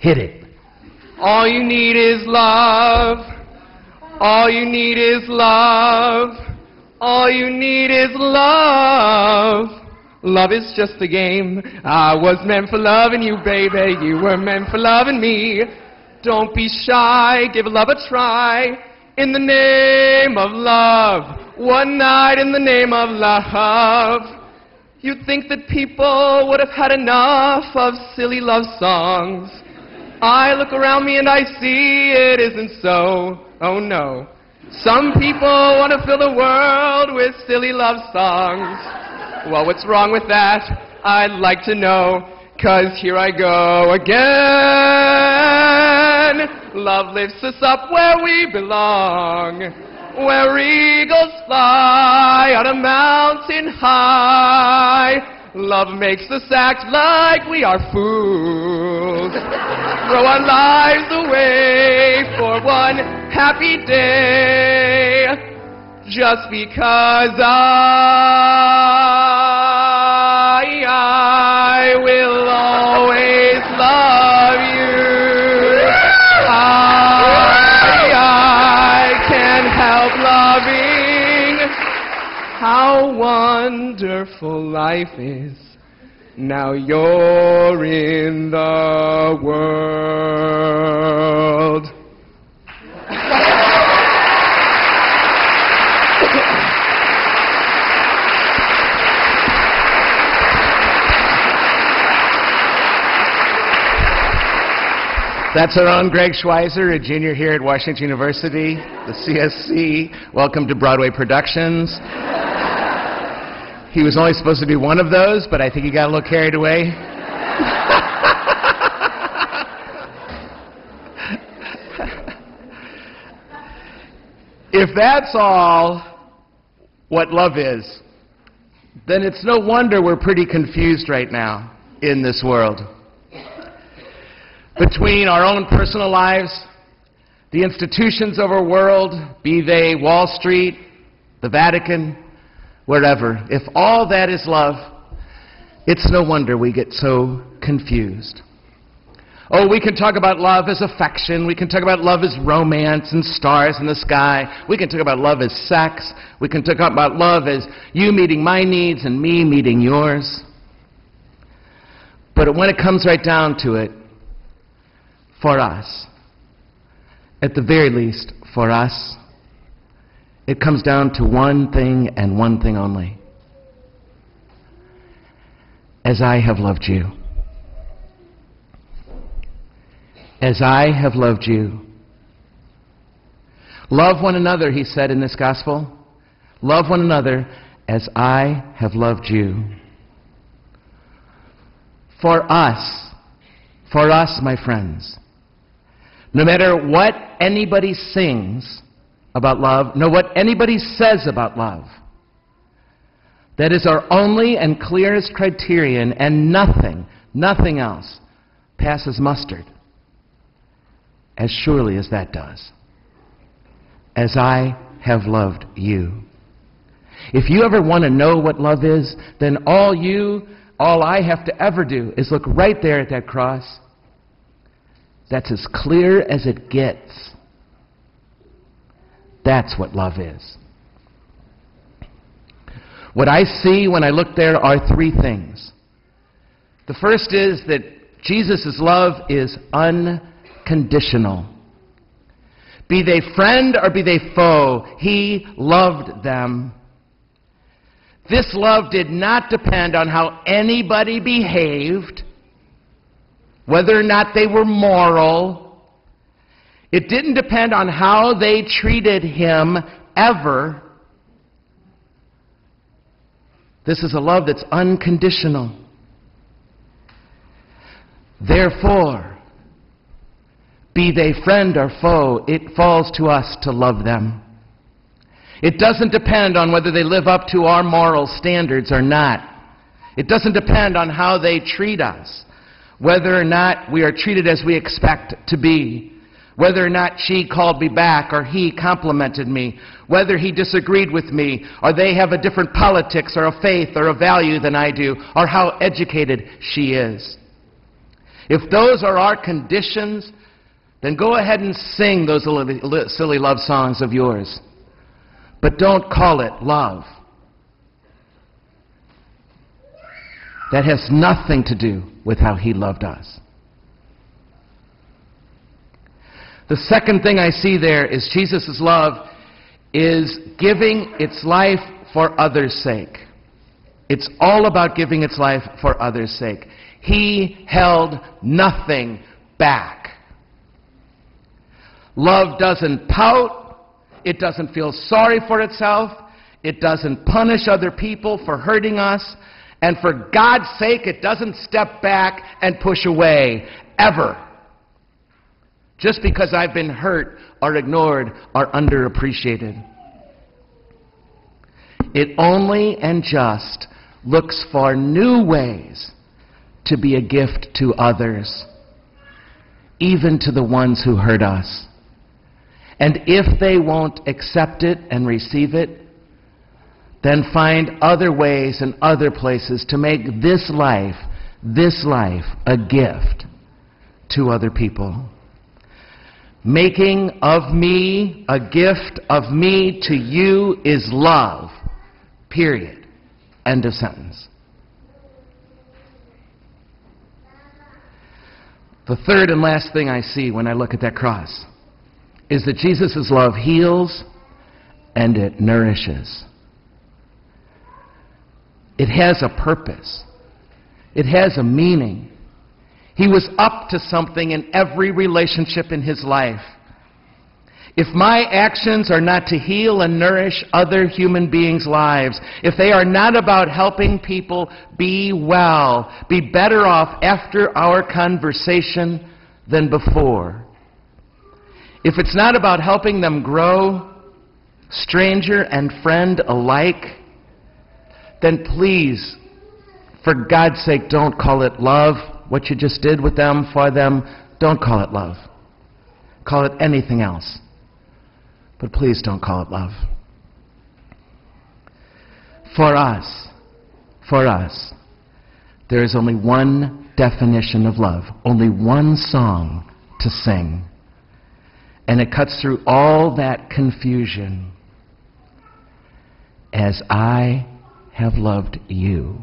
Hit it. All you need is love. All you need is love. All you need is love. Love is just a game. I was meant for loving you, baby. You were meant for loving me. Don't be shy. Give love a try. In the name of love. One night in the name of love. You'd think that people would have had enough of silly love songs. I look around me and I see it isn't so. Oh no. Some people want to fill the world with silly love songs. Well, what's wrong with that? I'd like to know, 'cause here I go again. Love lifts us up where we belong, where eagles fly on a mountain high. Love makes us act like we are fools. Throw our lives away for one happy day, just because I will always love you. I can't help loving how wonderful life is. Now you're in the world. That's our own Greg Schweizer, a junior here at Washington University, the CSC. Welcome to Broadway Productions. He was only supposed to be one of those, but I think he got a little carried away. If that's all what love is, then it's no wonder we're pretty confused right now in this world. Between our own personal lives, the institutions of our world, be they Wall Street, the Vatican, wherever, if all that is love, it's no wonder we get so confused. Oh, we can talk about love as affection. We can talk about love as romance and stars in the sky. We can talk about love as sex. We can talk about love as you meeting my needs and me meeting yours. But when it comes right down to it, for us, at the very least for us, it comes down to one thing and one thing only. As I have loved you. As I have loved you. Love one another, he said in this gospel. Love one another as I have loved you. For us, my friends, no matter what anybody sings about love, no what anybody says about love, that is our only and clearest criterion, and nothing else passes mustard as surely as that does. As I have loved you. If you ever want to know what love is, then all I have to ever do is look right there at that cross. That's as clear as it gets. That's what love is. What I see when I look there are three things. The first is that Jesus' love is unconditional. Be they friend or be they foe, he loved them. This love did not depend on how anybody behaved, whether or not they were moral. It didn't depend on how they treated him ever. This is a love that's unconditional. Therefore, be they friend or foe, it falls to us to love them. It doesn't depend on whether they live up to our moral standards or not. It doesn't depend on how they treat us, whether or not we are treated as we expect to be, whether or not she called me back or he complimented me, whether he disagreed with me, or they have a different politics or a faith or a value than I do, or how educated she is. If those are our conditions, then go ahead and sing those silly love songs of yours. But don't call it love. That has nothing to do with how he loved us. The second thing I see there is Jesus' love is giving its life for others' sake. It's all about giving its life for others' sake. He held nothing back. Love doesn't pout. It doesn't feel sorry for itself. It doesn't punish other people for hurting us. And for God's sake, it doesn't step back and push away, ever. Just because I've been hurt or ignored or underappreciated. It only and just looks for new ways to be a gift to others, even to the ones who hurt us. And if they won't accept it and receive it, then find other ways and other places to make this life a gift to other people. Making of me a gift of me to you is love. Period. End of sentence. The third and last thing I see when I look at that cross is that Jesus' love heals and it nourishes. It has a purpose. It has a meaning. He was up to something in every relationship in his life. If my actions are not to heal and nourish other human beings' lives, if they are not about helping people be well, be better off after our conversation than before, if it's not about helping them grow, stranger and friend alike, then please, for God's sake, don't call it love. What you just did with them, for them, don't call it love. Call it anything else. But please don't call it love. For us, there is only one definition of love, only one song to sing. And it cuts through all that confusion. As I have loved you.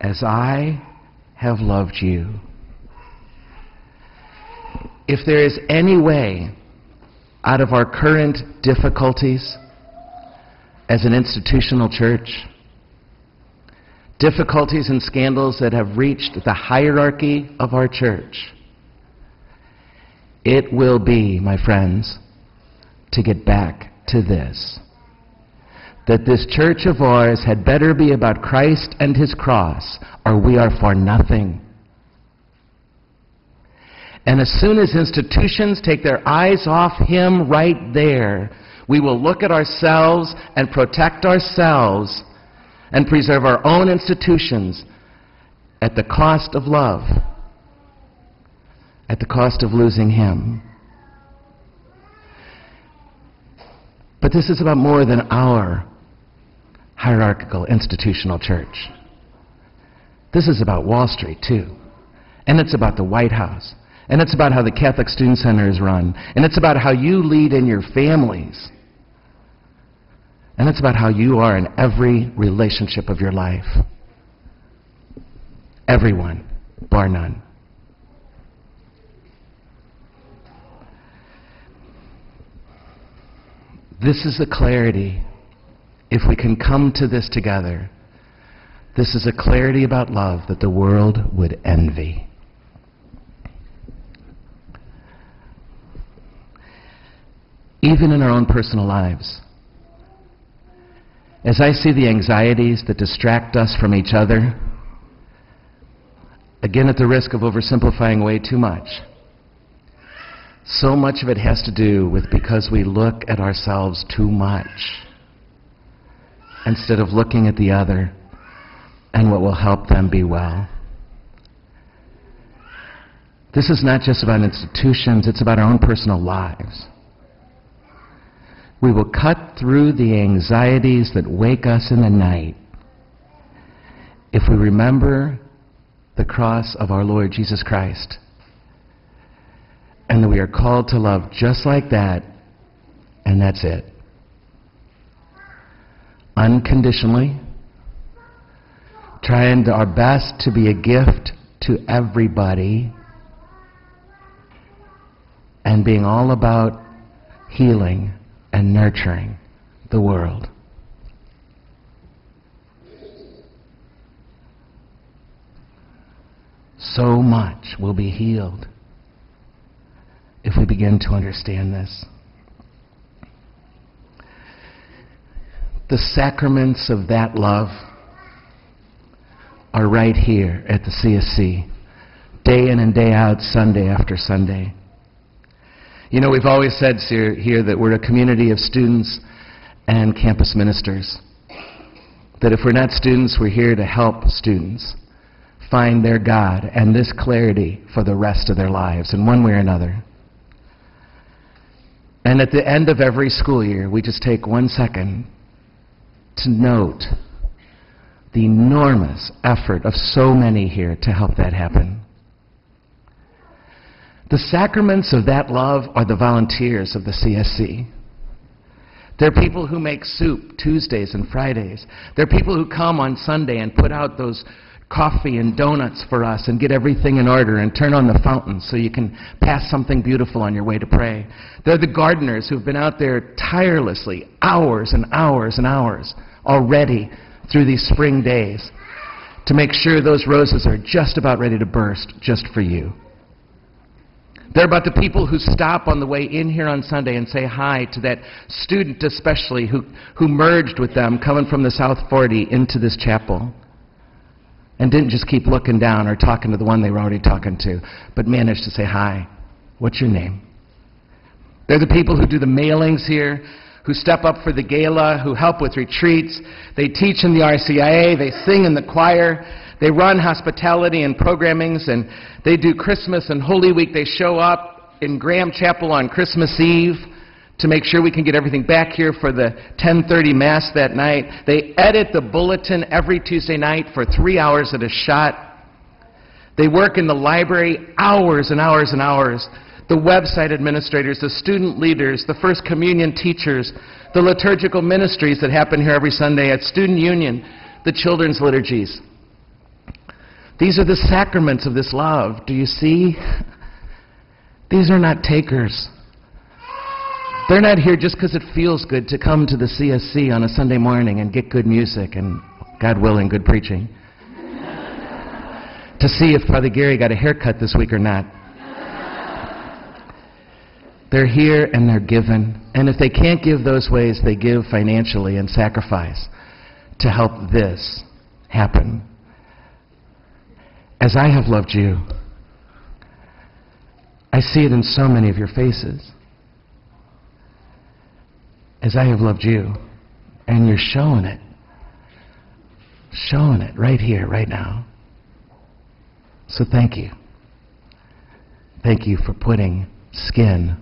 As I have loved you. If there is any way out of our current difficulties as an institutional church, difficulties and scandals that have reached the hierarchy of our church, it will be, my friends, to get back to this. That this church of ours had better be about Christ and his cross, or we are for nothing. And as soon as institutions take their eyes off him right there, we will look at ourselves and protect ourselves and preserve our own institutions at the cost of love, at the cost of losing him. But this is about more than our hierarchical institutional church. This is about Wall Street, too. And it's about the White House. And it's about how the Catholic Student Center is run. And it's about how you lead in your families. And it's about how you are in every relationship of your life. Everyone, bar none. This is a clarity. If we can come to this together, this is a clarity about love that the world would envy. Even in our own personal lives. As I see the anxieties that distract us from each other, again at the risk of oversimplifying way too much, so much of it has to do with because we look at ourselves too much instead of looking at the other and what will help them be well. This is not just about institutions, it's about our own personal lives. We will cut through the anxieties that wake us in the night if we remember the cross of our Lord Jesus Christ, and that we are called to love just like that, and that's it. Unconditionally, trying our best to be a gift to everybody, and being all about healing and nurturing the world. So much will be healed if we begin to understand this. The sacraments of that love are right here at the CSC, day in and day out, Sunday after Sunday. You know, we've always said here that we're a community of students and campus ministers. That if we're not students, we're here to help students find their God and this clarity for the rest of their lives in one way or another. And at the end of every school year, we just take 1 second to note the enormous effort of so many here to help that happen. The sacraments of that love are the volunteers of the CSC. They're people who make soup Tuesdays and Fridays. They're people who come on Sunday and put out those coffee and donuts for us and get everything in order and turn on the fountain so you can pass something beautiful on your way to pray. They're the gardeners who've been out there tirelessly, hours and hours and hours already through these spring days to make sure those roses are just about ready to burst just for you. They're about the people who stop on the way in here on Sunday and say hi to that student especially who merged with them coming from the South 40 into this chapel and didn't just keep looking down or talking to the one they were already talking to, but managed to say hi. What's your name? They're the people who do the mailings here, who step up for the gala, who help with retreats. They teach in the RCIA, they sing in the choir, they run hospitality and programmings, and they do Christmas and Holy Week. They show up in Graham Chapel on Christmas Eve to make sure we can get everything back here for the 10:30 Mass that night. They edit the bulletin every Tuesday night for 3 hours at a shot. They work in the library hours and hours and hours. The website administrators, the student leaders, the First Communion teachers, the liturgical ministries that happen here every Sunday at Student Union, the children's liturgies. These are the sacraments of this love. Do you see? These are not takers. They're not here just because it feels good to come to the CSC on a Sunday morning and get good music and, God willing, good preaching. To see if Father Gary got a haircut this week or not. They're here and they're given. And if they can't give those ways, they give financially and sacrifice to help this happen. As I have loved you, I see it in so many of your faces. As I have loved you, and you're showing it right here, right now. So thank you. Thank you for putting skin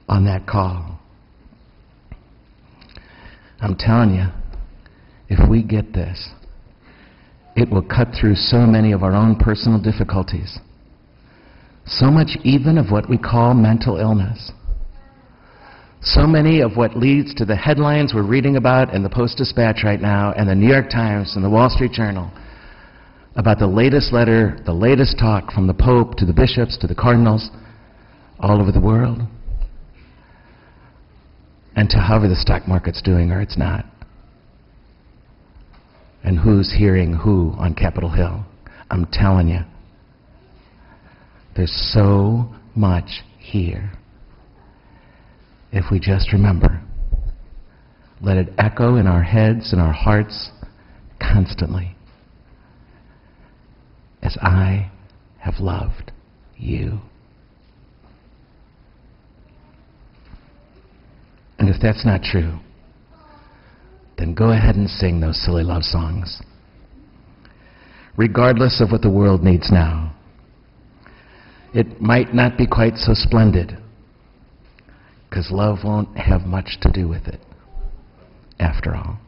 on that call. I'm telling you, if we get this, it will cut through so many of our own personal difficulties. So much even of what we call mental illness. So many of what leads to the headlines we're reading about in the Post-Dispatch right now, and the New York Times and the Wall Street Journal, about the latest letter, the latest talk from the Pope to the bishops to the cardinals all over the world, and to however the stock market's doing or it's not, and who's hearing who on Capitol Hill. I'm telling you, there's so much here. If we just remember, let it echo in our heads and our hearts constantly. As I have loved you. And if that's not true, then go ahead and sing those silly love songs. Regardless of what the world needs now. It might not be quite so splendid, because love won't have much to do with it, after all.